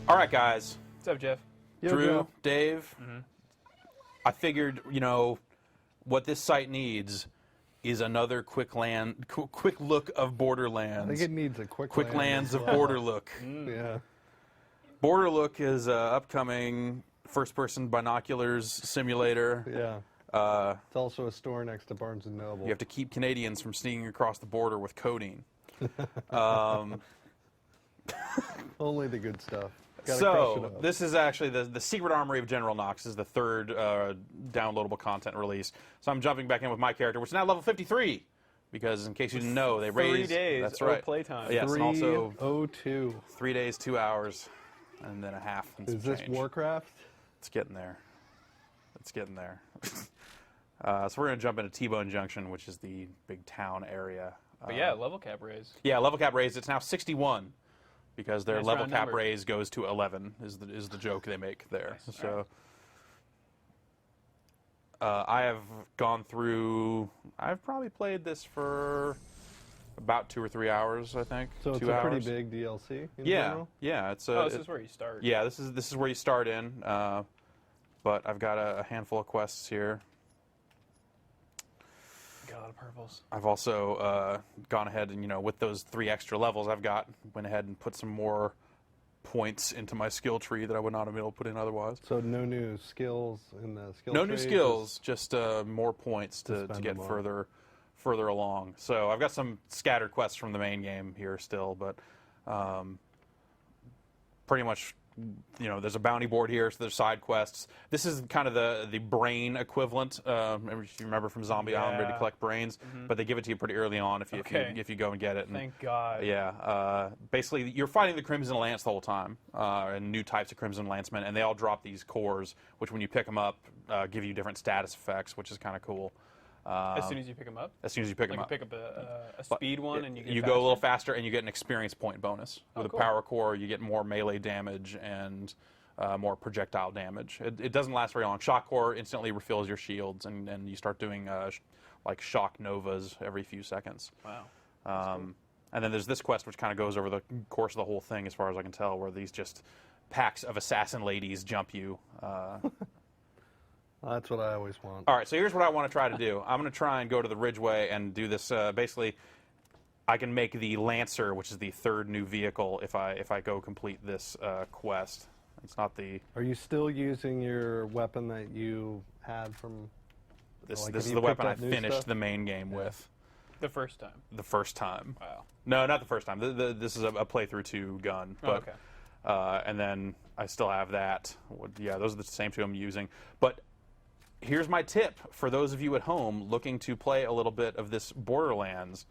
All right, guys. What's up, Jeff? Yo, Drew, Joe. Dave. I figured, what this site needs is another quick look of Borderlands. I think it needs a quick Lands of Border Look. Yeah. Border Look is upcoming first-person binoculars simulator. Yeah. It's also a store next to Barnes & Noble. You have to keep Canadians from sneaking across the border with codeine. Only the good stuff. Gotta crush it So, up. this is actually the Secret Armory of General Knoxx is the third downloadable content release. So I'm jumping back in with my character, which is now level 53. Because in case you didn't know, they raised... 3 days That's of right. playtime. Yes, and also 3:02. 3 days, 2 hours, and then a half. And Is some this change. Warcraft? It's getting there. It's getting there. So we're going to jump into T-Bone Junction, which is the big town area. But yeah, level cap raise. Yeah, level cap raised. It's now 61 because their Nice level round cap number. raise goes to 11 is the joke they make there. Nice. So I have gone through. I've probably played this for about 2 or 3 hours. I think. So it's 2 a hours. pretty big DLC in Yeah, general? yeah. It's Oh, this is where you start. yeah. This is where you start in. But I've got a handful of quests here. Got a lot of purples. I've also gone ahead and, with those 3 extra levels I've got, went ahead and put some more points into my skill tree that I would not have been able to put in otherwise. So no new skills in the skill No tree? new skills, just more points to spend get them on. further along. So I've got some scattered quests from the main game here still, but pretty much, there's a bounty board here, so there's side quests. This is kind of the brain equivalent. If you remember from Zombie Island, where you Yeah. collect brains, but they give it to you pretty early on if you if you go and get it. And, Thank God. yeah, basically you're fighting the Crimson Lance the whole time, and new types of Crimson Lancemen, and they all drop these cores, which when you pick them up, give you different status effects, which is kind of cool. As soon as you pick them up? As soon as you pick them Like up. you pick up a speed one and you get go a little faster, and you get an experience point bonus. With cool. a power core, you get more melee damage and more projectile damage. It doesn't last very long. Shock core instantly refills your shields, and you start doing like shock novas every few seconds. Wow. And then there's this quest, which kind of goes over the course of the whole thing, as far as I can tell, where these just packs of assassin ladies jump you. That's what I always want. All right, so here's what I want to try to do. I'm going to try and go to the Ridgeway and do this. Basically, I can make the Lancer, which is the third new vehicle, if I go complete this quest. It's not the... Are you still using your weapon that you had from... This like, is have the you weapon I picked up new finished stuff? the main game with. The first time. The first time. Wow. No, not the first time. This is a playthrough 2 gun. But, okay. and then I still have that. Yeah, those are the same 2 I'm using. But here's my tip for those of you at home looking to play a little bit of this Borderlands.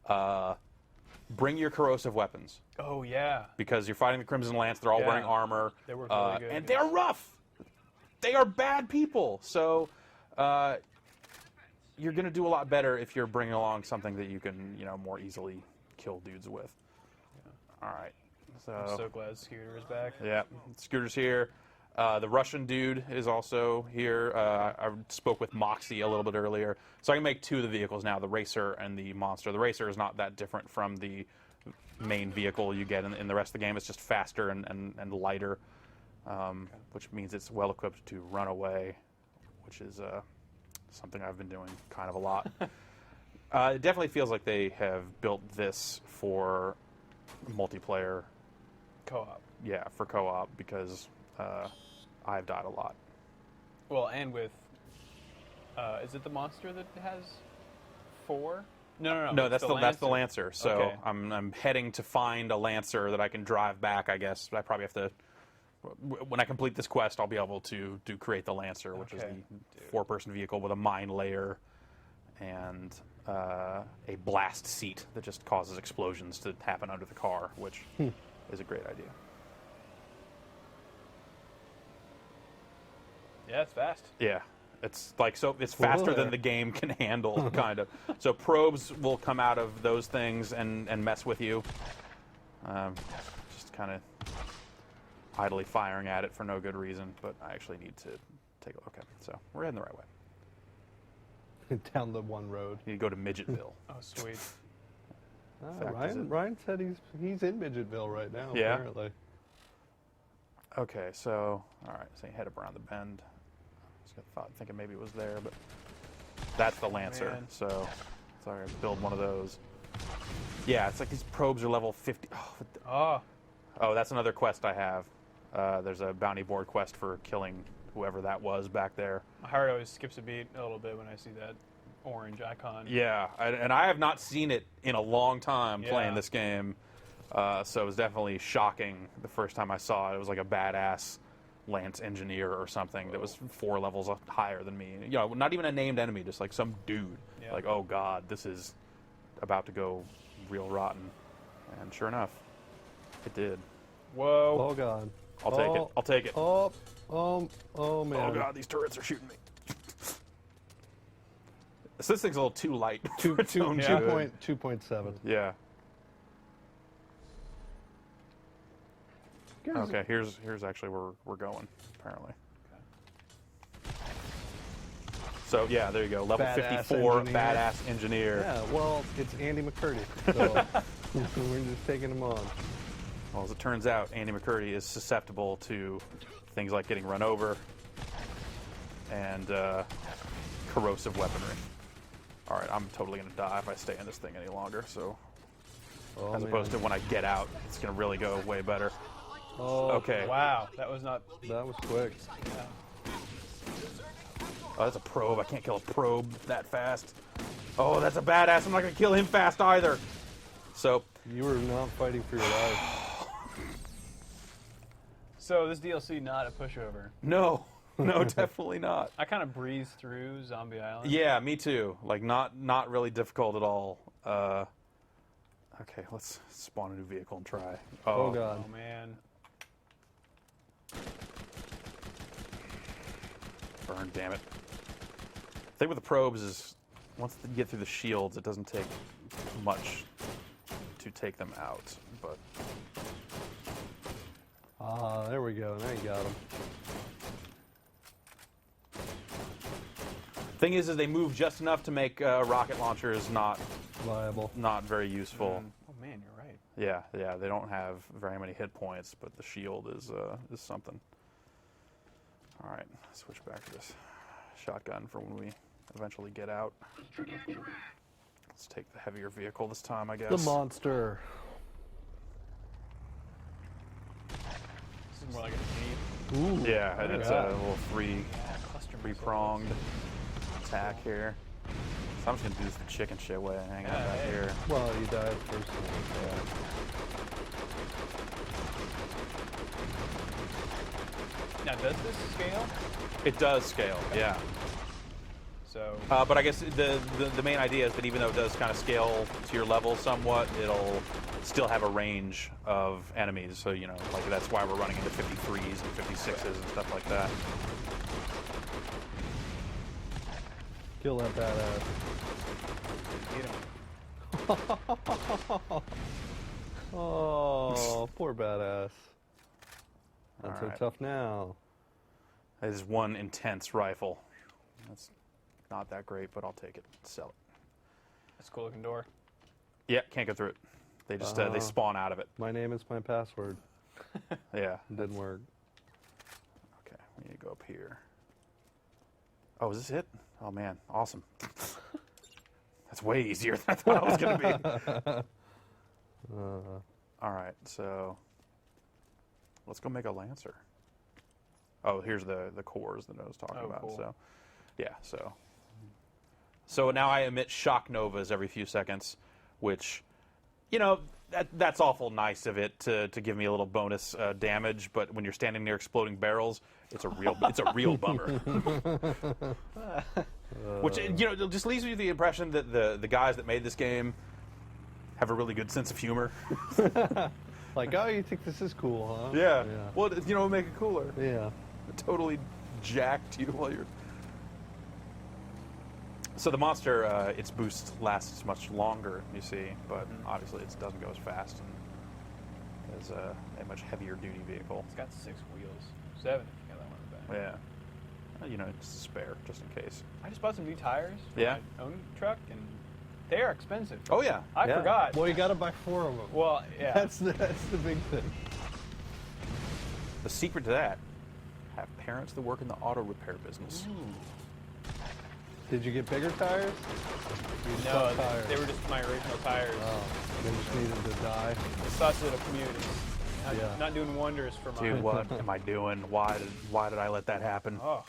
Bring your corrosive weapons. Oh, yeah. Because you're fighting the Crimson Lance. They're all Yeah. wearing armor. They work really good. And they're rough. They are bad people. So you're going to do a lot better if you're bringing along something that you can, more easily kill dudes with. Yeah. All right. I'm so glad Scooter is back. Yeah, Scooter's here. The Russian dude is also here. I spoke with Moxie a little bit earlier. So I can make 2 of the vehicles now, the Racer and the Monster. The Racer is not that different from the main vehicle you get in the rest of the game. It's just faster and lighter, which means it's well equipped to run away, which is something I've been doing kind of a lot. It definitely feels like they have built this for multiplayer. Co-op. Yeah, for co-op, because I've died a lot. Well, and with... is it the Monster that has 4? No. No, that's the Lancer. So Okay. I'm heading to find a Lancer that I can drive back, I guess. I probably have to... When I complete this quest, I'll be able to create the Lancer, which is Okay. the 4-person vehicle with a mine layer and a blast seat that just causes explosions to happen under the car, which is a great idea. Yeah, it's fast. Yeah. It's like, so it's faster than the game can handle, kind of. So probes will come out of those things and mess with you. Just kind of idly firing at it for no good reason, but I actually need to take a look at it. So we're heading the right way. Down the one road. You need to go to Midgetville. Oh, sweet. Ryan said he's in Midgetville right now, Yeah. apparently. Okay, so all right, so you head up around the bend. Thinking maybe it was there, but that's the Lancer. Man. So sorry, build one of those. Yeah, it's like these probes are level 50. Oh, Oh, that's another quest I have. There's a bounty board quest for killing whoever that was back there. my heart always skips a beat a little bit when I see that orange icon. Yeah, and I have not seen it in a long time Yeah. playing this game. So it was definitely shocking the first time I saw it. It was like a badass Lance engineer or something that was 4 levels higher than me. You know, not even a named enemy, just like some dude. Yeah. Like, oh god, this is about to go real rotten. And sure enough, it did. Whoa. Oh god. I'll take it. I'll take it. Oh man. Oh god, these turrets are shooting me. So this thing's a little too light. Two, for its own yeah. good. 2.7. Yeah. Guys, Okay, here's actually where we're going, apparently. So yeah, there you go. Level Badass 54, engineer. badass engineer. Yeah, well, it's Andy McCurdy. So we're just taking him on. Well, as it turns out, Andy McCurdy is susceptible to things like getting run over and corrosive weaponry. All right, I'm totally gonna die if I stay in this thing any longer. So Oh, as man. opposed to when I get out, it's gonna really go way better. Oh, Okay. Wow, that was not. that was quick. Oh, that's a probe. I can't kill a probe that fast. Oh, that's a badass. I'm not gonna kill him fast either. So You were not fighting for your life. So this DLC not a pushover. no, definitely not. I kind of breezed through Zombie Island. Yeah, me too. Like not really difficult at all. Okay, let's spawn a new vehicle and try. Oh god. Oh man. Burn, damn it. The thing with the probes is once you get through the shields, it doesn't take much to take them out. But Ah, there we go. Now you got him. thing is they move just enough to make rocket launchers not Viable. very useful. Oh man, you're right. Yeah, they don't have very many hit points, but the shield is something. All right, switch back to this shotgun for when we eventually get out. Let's take the heavier vehicle this time, I guess. The monster. This is more like a jeep. Ooh. Yeah, and look it's at a that. little Cluster three-pronged attack here. So I'm just gonna do this the chicken shit way and hang out Yeah, back hey. here. Well, you died first time. Now, does this scale? It does scale, yeah. So But I guess the main idea is that even though it does kind of scale to your level somewhat, it'll still have a range of enemies. So, you know, like that's why we're running into 53s and 56s and stuff like that. Kill that badass. beat 'em. Oh, poor badass. Not so Alright. tough now. That is one intense rifle. That's not that great, but I'll take it. Sell it. That's a cool looking door. Yeah, can't go through it. They just they spawn out of it. My name is my password. Yeah. It didn't work. Okay, we need to go up here. Oh, is this it? Oh man, awesome. That's way easier than I thought it was gonna be. All right, so let's go make a Lancer. Oh, here's the cores that I was talking Oh, about. cool. So, yeah, so now I emit shock novas every few seconds, which, you know, that's awful nice of it to give me a little bonus damage. But when you're standing near exploding barrels, it's a real bummer. Which, you know, it just leaves me with the impression that the guys that made this game have a really good sense of humor. Like, oh, you think this is cool, huh? Yeah. Yeah. Well, you know, make it cooler. Yeah. Totally jacked you while you're. So the monster, its boost lasts much longer, you see, but obviously it doesn't go as fast and as a much heavier duty vehicle. It's got 6 wheels. 7 if you got that one in the back. Yeah. You know, it's a spare, just in case. I just bought some new tires for Yeah? my own truck, and they are expensive. Oh, yeah. I Yeah. forgot. Well, you got to buy 4 of them. Well, yeah. That's the big thing. The secret to that: have parents that work in the auto repair business. Did you get bigger tires? You just bought tires. they were just my original tires. Oh, they just needed to die. The sausage of community. Yeah. Not doing wonders for mine. Dude, what am I doing? Why did I let that happen? Oh,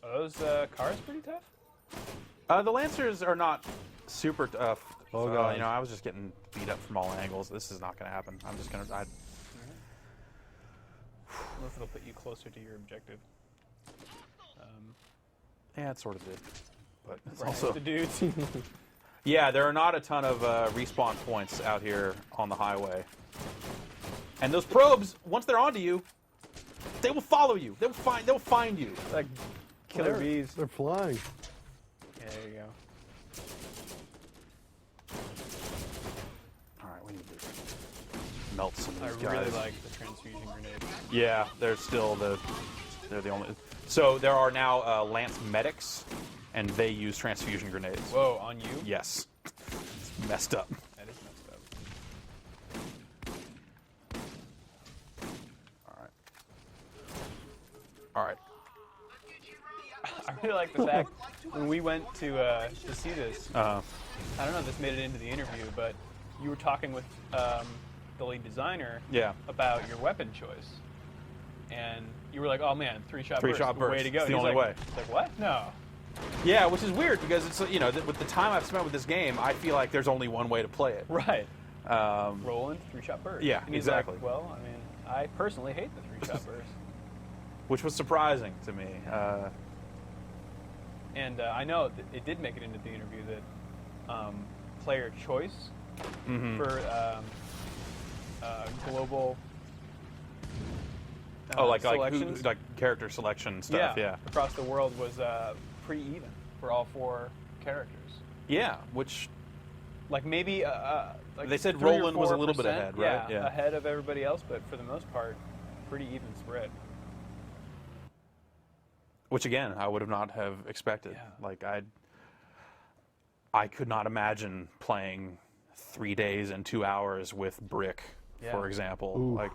are those cars pretty tough? The Lancers are not super tough. Oh, God. You know, I was just getting beat up from all angles. This is not going to happen. I'm just going to. Unless it'll put you closer to your objective. Yeah, it sort of did. But it's Right, also. the dudes. Yeah, there are not a ton of respawn points out here on the highway. And those probes, once they're onto you, they will follow you. They'll find you. Like killer bees. They're flying. Yeah, there you go. All right, we need to melt some of I these guys. really like the transfusion grenade. Yeah, they're the only. So there are now Lance medics, and they use transfusion grenades. Whoa, on you? Yes, it's messed up. That is messed up. All right. I really like the fact when we went to see this. Uh, I don't know if this made it into the interview, but you were talking with the lead designer yeah. about your weapon choice, and you were like, "Oh man, three-shot Three-shot burst, way burst. to go!" It's the He's only like, way. He's like, what? No. Yeah, which is weird because it's with the time I've spent with this game, I feel like there's only one way to play it. Right. Roland, three-shot burst. Yeah, and he's exactly. Like, well, I mean, I personally hate the three-shot burst. Which was surprising to me. And I know that it did make it into the interview that player choice for global selections. like character selection stuff. Yeah. across the world was pretty even for all four characters. Yeah, which Like maybe like they said 3 or Roland was a little bit 4%, ahead, right? Yeah, ahead of everybody else, but for the most part, pretty even spread. Which again, I would have not have expected. Yeah. Like I could not imagine playing 3 days and 2 hours with Brick, for example. Ooh. Like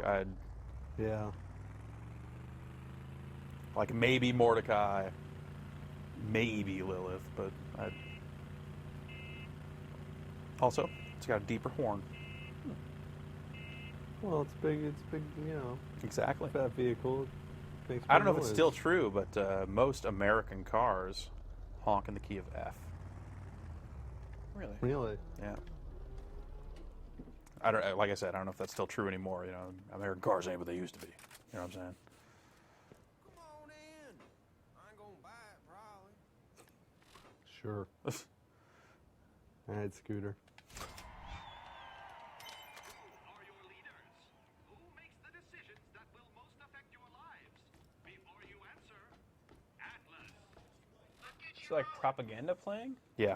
like maybe Mordecai, maybe Lilith, but also it's got a deeper horn. Well, it's big, you know, Exactly. fat vehicle. Makes I don't know big if it's noise. still true, but most American cars honk in the key of F. Really? Really? Yeah. I don't. Like I said, I don't know if that's still true anymore. You know, American cars ain't what they used to be. You know what I'm saying? Come on in. I ain't gonna buy it, probably. Sure. All right, Scooter. Are your leaders? Who makes the decisions that will most affect your lives? Before you answer, Atlas. It's like propaganda playing? Yeah.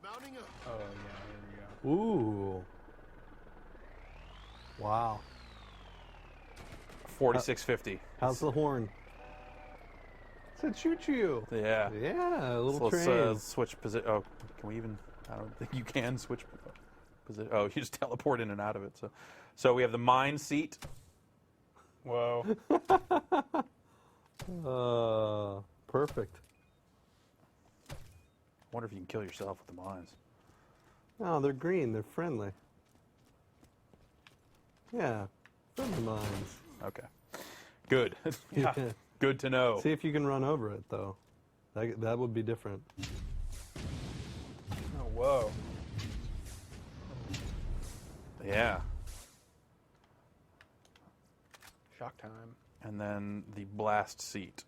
Mounting up. Oh yeah, here we go. Ooh. Wow. 4650. How's the horn? It said choo-choo. Yeah. Yeah, a little So let's train. switch position. Oh, can we even? I don't think you can switch position. Oh, you just teleport in and out of it. So we have the mine seat. Whoa. Perfect. I wonder if you can kill yourself with the mines. Oh, they're green. They're friendly. Yeah, friendly mines. Okay. Good. Yeah. Good to know. See if you can run over it, though. That would be different. Oh, whoa. Yeah. Shock time. And then the blast seat.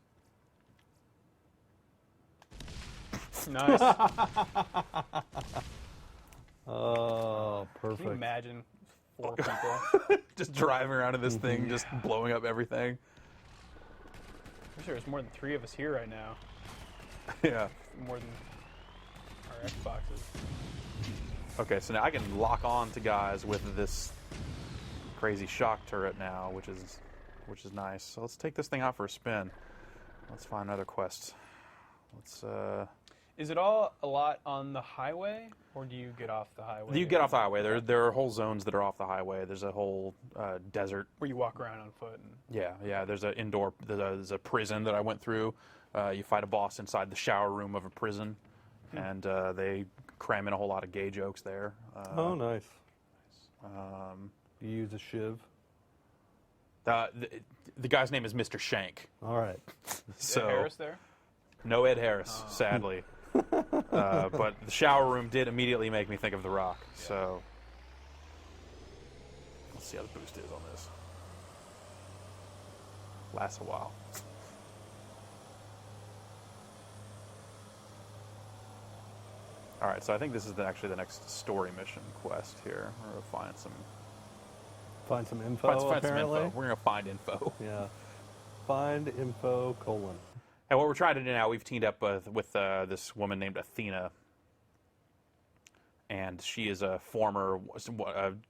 Nice. Oh, Can you perfect. imagine 4 people? Just driving around in this thing, just blowing up everything. I'm sure there's more than 3 of us here right now. Yeah. More than our Xboxes. Okay, so now I can lock on to guys with this crazy shock turret now, which is nice. So let's take this thing out for a spin. Let's find another quest. Let's Is it all a lot on the highway, or do you get off the highway? You get off the highway. There are whole zones that are off the highway. There's a whole desert. where you walk around on foot. And Yeah. There's a indoor. There's a prison that I went through. You fight a boss inside the shower room of a prison, and they cram in a whole lot of gay jokes there. Oh, nice. Um, You use a shiv. the guy's name is Mr. Shank. All right. So Ed Harris there? no Ed Harris, sadly. But the shower room did immediately make me think of The Rock. So let's see how the boost is on this. Lasts a while. All right, so I think this is actually the next story mission quest here. We're gonna find some Find some apparently. info. We're gonna find info. Yeah. Find info : And what we're trying to do now, we've teamed up with this woman named Athena, and she is a former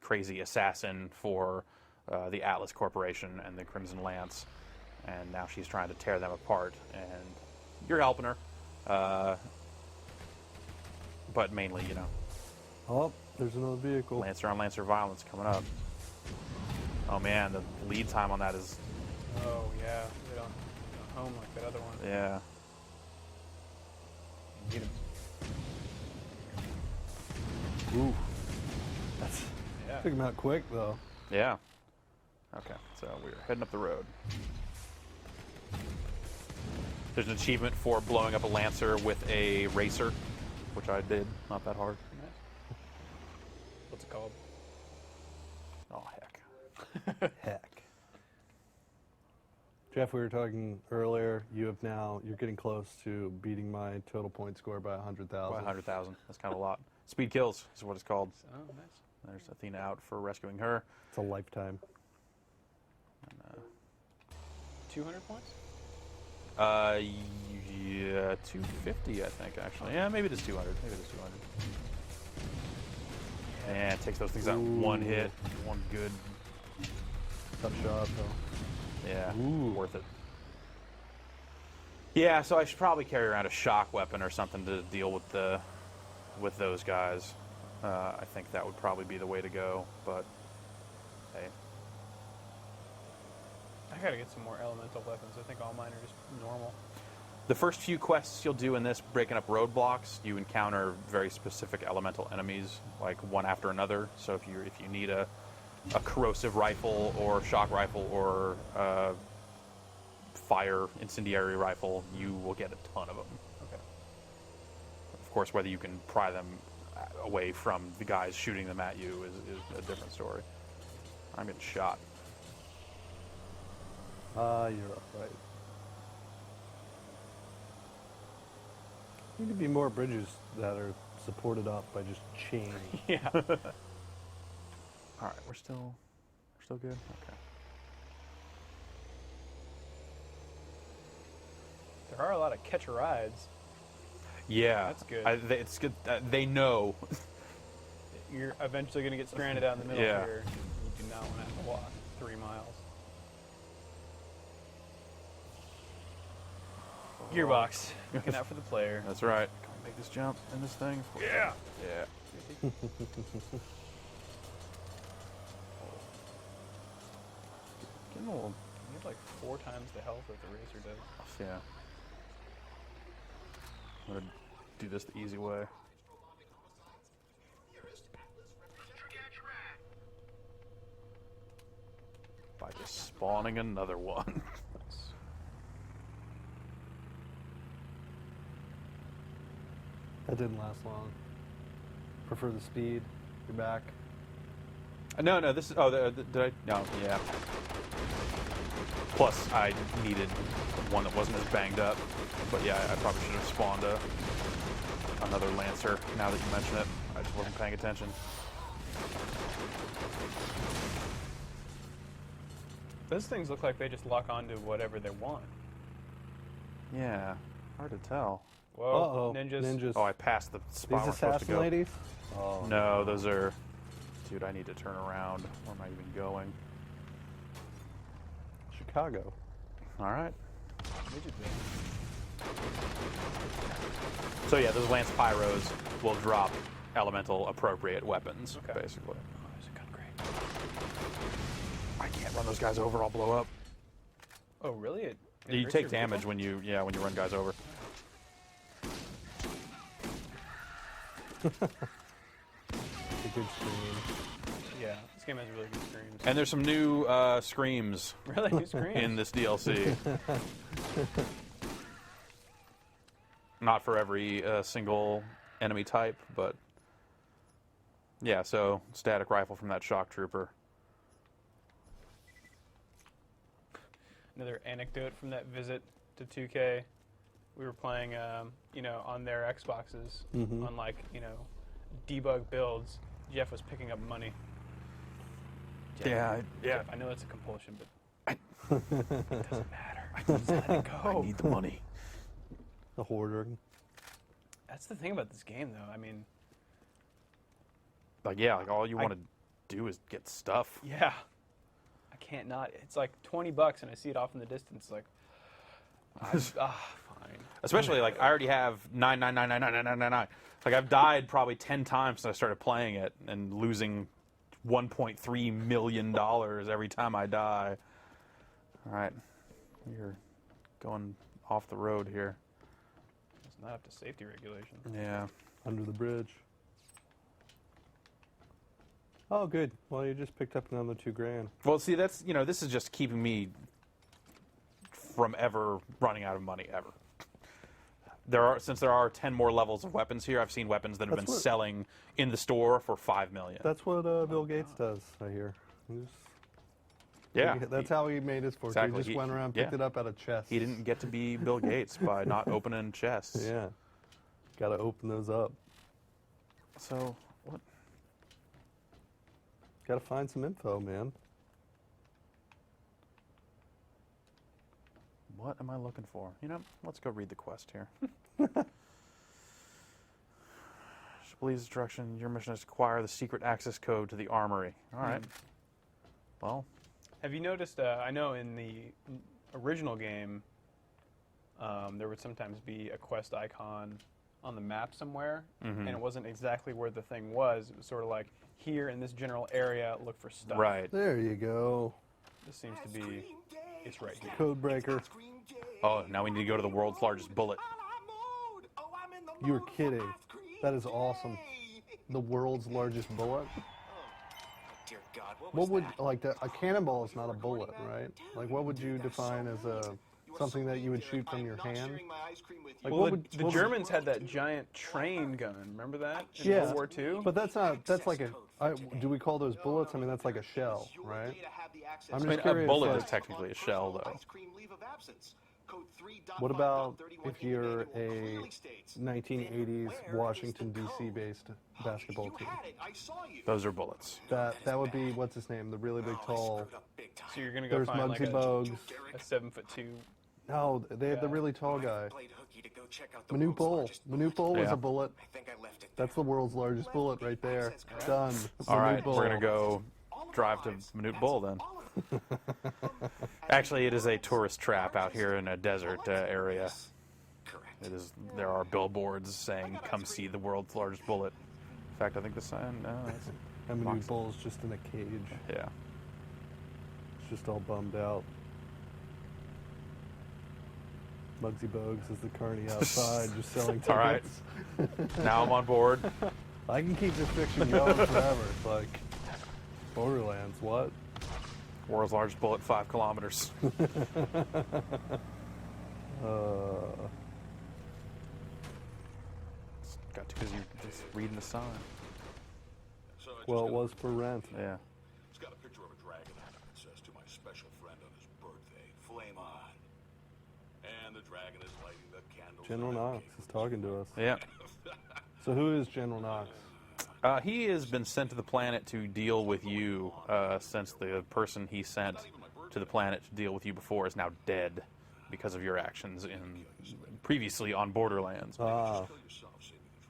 crazy assassin for the Atlas Corporation and the Crimson Lance, and now she's trying to tear them apart. And you're helping her, but mainly, Oh, there's another vehicle. Lancer on Lancer violence coming up. Oh man, the lead time on that is Oh, yeah. They don't home like that other one. yeah. Get him. Ooh. That's Yeah. took him out quick though. Yeah. Okay, so we're heading up the road. There's an achievement for blowing up a Lancer with a racer, which I did. Not that hard. Nice. What's it called? Oh, heck. Heck. Jeff, we were talking earlier. You're getting close to beating my total point score by 100,000. By 100,000. That's kind of a lot. Speed kills is what it's called. Oh, nice. There's Athena out for rescuing her. It's a lifetime. And, 200 points? yeah, 250, I think, actually. Yeah, maybe it is 200. Maybe it is 200. And it takes those things out in one hit. One good. Tough shot though. Yeah, Ooh. worth it. Yeah, so I should probably carry around a shock weapon or something to deal with those guys. I think that would probably be the way to go, but hey. I gotta get some more elemental weapons. I think all mine are just normal. The first few quests you'll do in this, breaking up roadblocks, you encounter very specific elemental enemies, like one after another. So if you need a corrosive rifle or shock rifle or fire incendiary rifle, you will get a ton of them. Okay. Of course, whether you can pry them away from the guys shooting them at you is a different story. I'm getting shot. You're all right. Need to be more bridges that are supported up by just chain. Yeah. All right, we're still good. Okay. There are a lot of catch-a-rides. Yeah, That's good. It's good. They know. You're eventually going to get stranded out in the middle Yeah. here. You do not want to have to walk 3 miles. Gearbox. Looking out for the player. That's right. Can we make this jump in this thing? Yeah. Yeah. Getting a little. You have like 4 times the health that the racer does. Yeah. I'm gonna do this the easy way. By just spawning another one. That didn't last long. Prefer the speed. You're back. No, this is. Oh, did I? No, yeah. Plus, I needed one that wasn't as banged up. But yeah, I probably should have spawned another Lancer now that you mention it. I just wasn't paying attention. Those things look like they just lock onto whatever they want. Yeah, hard to tell. Whoa, Uh-oh. ninjas. Oh, I passed the spot These we're supposed to assassin go. ladies? Oh, No, those are. Dude, I need to turn around. Where am I even going? Chicago. All right. Midget thing. So yeah, those Lance Pyros will drop elemental appropriate weapons, Okay. basically. Oh, there's a gun crate. I can't run those guys over, I'll blow up. Oh, really? It You hurts take your damage vehicle? when you run guys over. A good scream. Yeah, this game has really good screams. And there's some new screams Really good screams. in this DLC. Not for every single enemy type, but yeah, so static rifle from that shock trooper. Another anecdote from that visit to 2K. We were playing, on their Xboxes on debug builds. Jeff was picking up money. Jeff, Yeah. I know that's a compulsion, but it doesn't matter. I just let it go. I need the money. The hoarder. That's the thing about this game, though. I mean, Like all you want to do is get stuff. yeah, I can't not. It's like $20, and I see it off in the distance. Like, fine. Especially like I already have 9999999. Like I've died probably 10 times since I started playing it and losing $1.3 million every time I die. All right, you're going off the road here. It's not up to safety regulation. Yeah. Under the bridge. Oh, good. Well, you just picked up another $2,000. Well, see, that's this is just keeping me from ever running out of money ever. Since there are 10 more levels of weapons here, I've seen weapons that have That's been what- selling in the store for $5 million. That's what Bill Gates does, I hear. Yeah, That's how he made his fortune. Exactly. He just went around, picked yeah. it up out of chests. he didn't get to be Bill Gates by not opening chests. Yeah. Got to open those up. So what? Got to find some info, man. What am I looking for? Let's go read the quest here. Please instruction. Your mission is to acquire the secret access code to the Armory. All right. Well, Have you noticed? I know in the original game, there would sometimes be a quest icon on the map somewhere, and it wasn't exactly where the thing was. It was sort of like here in this general area, look for stuff. right. There you go. This seems to be. It's right here. Code breaker. Oh, now we need to go to the world's largest bullet. You were kidding. That is awesome. The world's largest bullet. Dear God, What would a cannonball is not a bullet, right? Like what would you define as something that you would shoot from your hand? Like Well, what would the Germans had that giant train gun. Remember that in Yeah, World War II? but that's not. That's like do we call those bullets? I mean, that's like a shell, right? I'm I mean, just a curious. bullet like, is technically a shell, though. What about if you're a 1980s Washington D.C. based basketball team? Those are bullets. That would be what's his name? The really big tall. So you're gonna go There's find like Muggsy Bogues. a 7'2". No, they had the really tall guy. Manute Bull. Bol was Yeah. a bullet. That's the world's largest bullet right there. Done. All Manute right, Bol. we're gonna go drive to Manute Bull then. Actually, it is a tourist trap out here in a desert area. It is. There are billboards saying, "Come see the world's largest bullet." In fact, I think the sign. No, it's, And Knoxx. Manute Bol's just in a cage. yeah. It's just all bummed out. Muggsy Bogues is the carny outside, just selling tickets. All right. Now I'm on board. I can keep this fiction going forever. It's like Borderlands. What? World's largest bullet, 5 kilometers. Got too busy just reading the sign. Well, it was for rent. Yeah. It's got a picture of a dragon on it that says to my special friend on his birthday, flame on. And the dragon is lighting the candles. General Knoxx is talking to us. Yeah. So who is General Knoxx? He has been sent to the planet to deal with you since the person he sent to the planet to deal with you before is now dead because of your actions previously on Borderlands. Ah,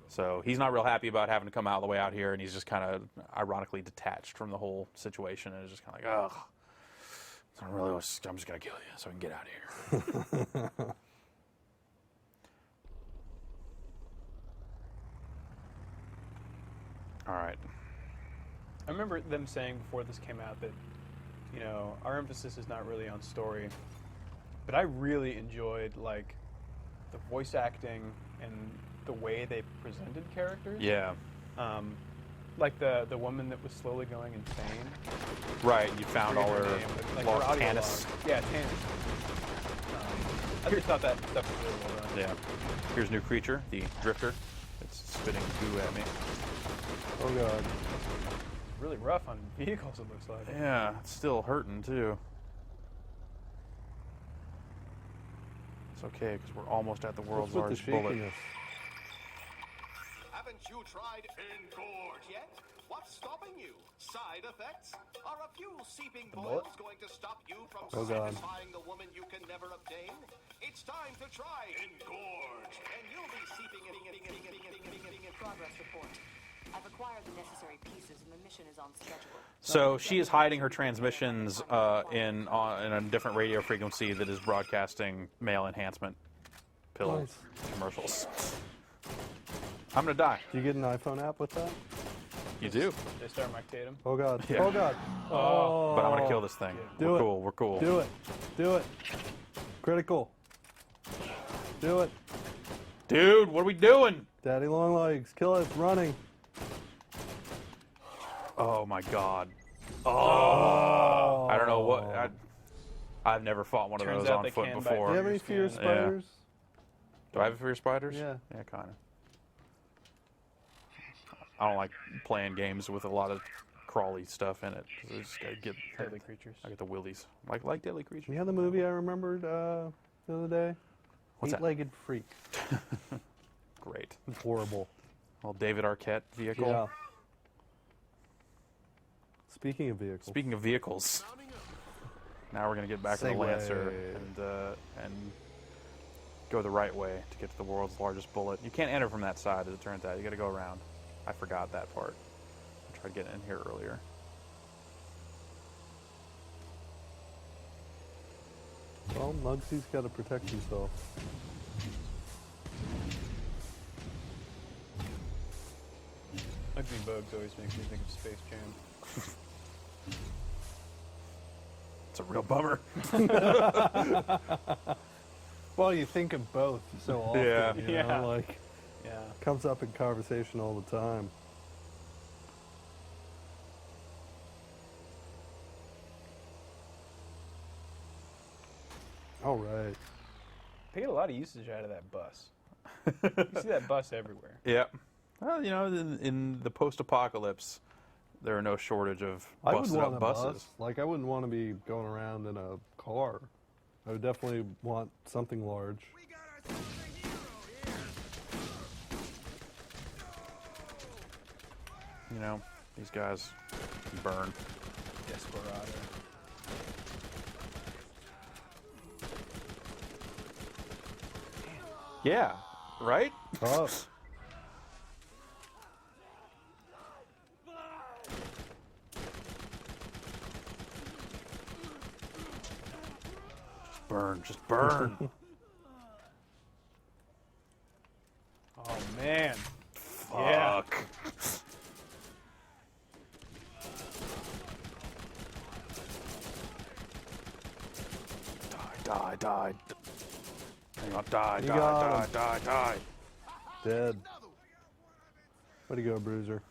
So he's not real happy about having to come all the way out here, and he's just kind of ironically detached from the whole situation, and is just kind of like, ugh, I'm just going to kill you so I can get out of here. All right. I remember them saying before this came out that, our emphasis is not really on story, but I really enjoyed like the voice acting and the way they presented characters. Yeah. Like the woman that was slowly going insane. Right. You found all Forget her name, but, like, lost her audio Tannis. log. Yeah, Tannis. I just thought that stuff was really well done. Yeah. Here's a new creature, the Drifter. It's spitting goo at me. Oh god. Really rough on vehicles, it looks like. Yeah, it's still hurting too. It's okay because we're almost at the world's What's with the largest bullet. shakiness? Haven't you tried Engorge yet? What's stopping you? Side effects? Are a few seeping bullet? boils going to stop you from Oh, God. satisfying the woman you can never obtain? It's time to try Engorge, and you'll be seeping in Progress report. I've acquired the necessary pieces and the mission is on schedule. So she is hiding her transmissions in a different radio frequency that is broadcasting male enhancement pill Nice. commercials. I'm gonna die. Do you get an iPhone app with that? You do, They start Mike Tatum. Oh god. Yeah. Oh god. Oh. but I'm gonna kill this thing. Do We're it. cool. We're cool. Do it. Do it. Critical. Do it. Dude, what are we doing? Daddy long legs. Kill it. It's running. Oh my god. Oh. I don't know what. I've never fought one of Turns those out on they foot can bite Do before. you have any fear of spiders? Do I have a fear of spiders? Yeah. Yeah, kind of. I don't like playing games with a lot of crawly stuff in it. 'Cause I just gotta get Deadly creatures. I get the willies. Like deadly creatures. You had the movie I remembered the other day? What's that? Eight-legged freak. Great. Horrible. Well, David Arquette vehicle. Yeah. Speaking of vehicles. Speaking of vehicles, now we're gonna get back in the Segway. Lancer and go the right way to get to the world's largest bullet. You can't enter from that side, as it turns out. You got to go around. I forgot that part. I tried getting in here earlier. Well, Muggsy's got to protect himself. Ugly bugs always makes me think of Space Jam. It's a real bummer. Well, you think of both so often. Yeah. You know, Yeah. like, Yeah. comes up in conversation all the time. All right. They get a lot of usage out of that bus. You see that bus everywhere. Yep. Well, you know, in the post-apocalypse, there are no shortage of I would busted want up a buses. bus. Like, I wouldn't want to be going around in a car. I would definitely want something large. We got ourselves a hero here. You know, these guys burn. Desperado. Yeah. Right? Oh, Burn. Just burn. Oh man. Yeah. Fuck. Die. Hang on, die. You got him. Die. dead. Way to go, Bruiser.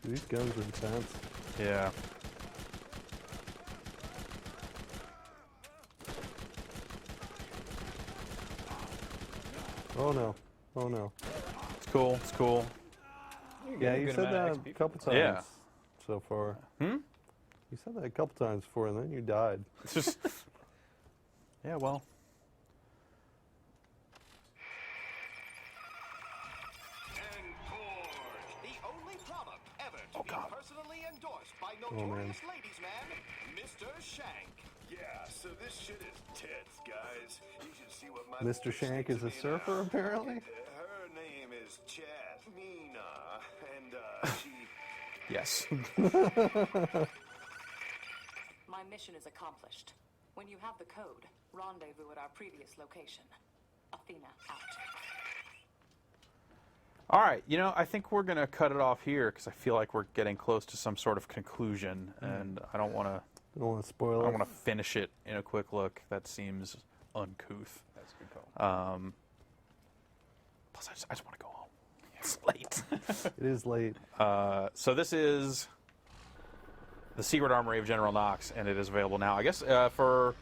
These guns are intense. Yeah. Oh no. Oh no. It's cool. It's cool. You get Yeah, a you good said amount that of a XP. couple times Yeah. so far. Hmm? You said that a couple times before, and then you died. It's just. Yeah, well. Engorge, the only product ever to be God. personally endorsed by man. notorious ladies man, Mr. Shank. Yeah, so this shit is tits, guys. You should see what my Mr. boys Shank think is to a me surfer, now. apparently? Her name is Nina, and she... Yes. My mission is accomplished. When you have the code, rendezvous at our previous location. Athena out. All right, I think we're going to cut it off here because I feel like we're getting close to some sort of conclusion, and I don't want to. Don't want to spoil it. I don't want to finish it in a quick look. That seems uncouth. That's a good call. Plus, I just want to go home. It's late. It is late. So this is the Secret Armory of General Knoxx, and it is available now. I guess for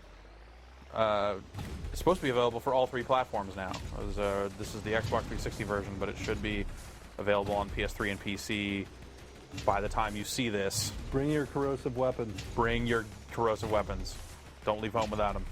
it's supposed to be available for all 3 platforms now. This is the Xbox 360 version, but it should be available on PS3 and PC by the time you see this. Bring your corrosive weapons. Bring your corrosive weapons. Don't leave home without them.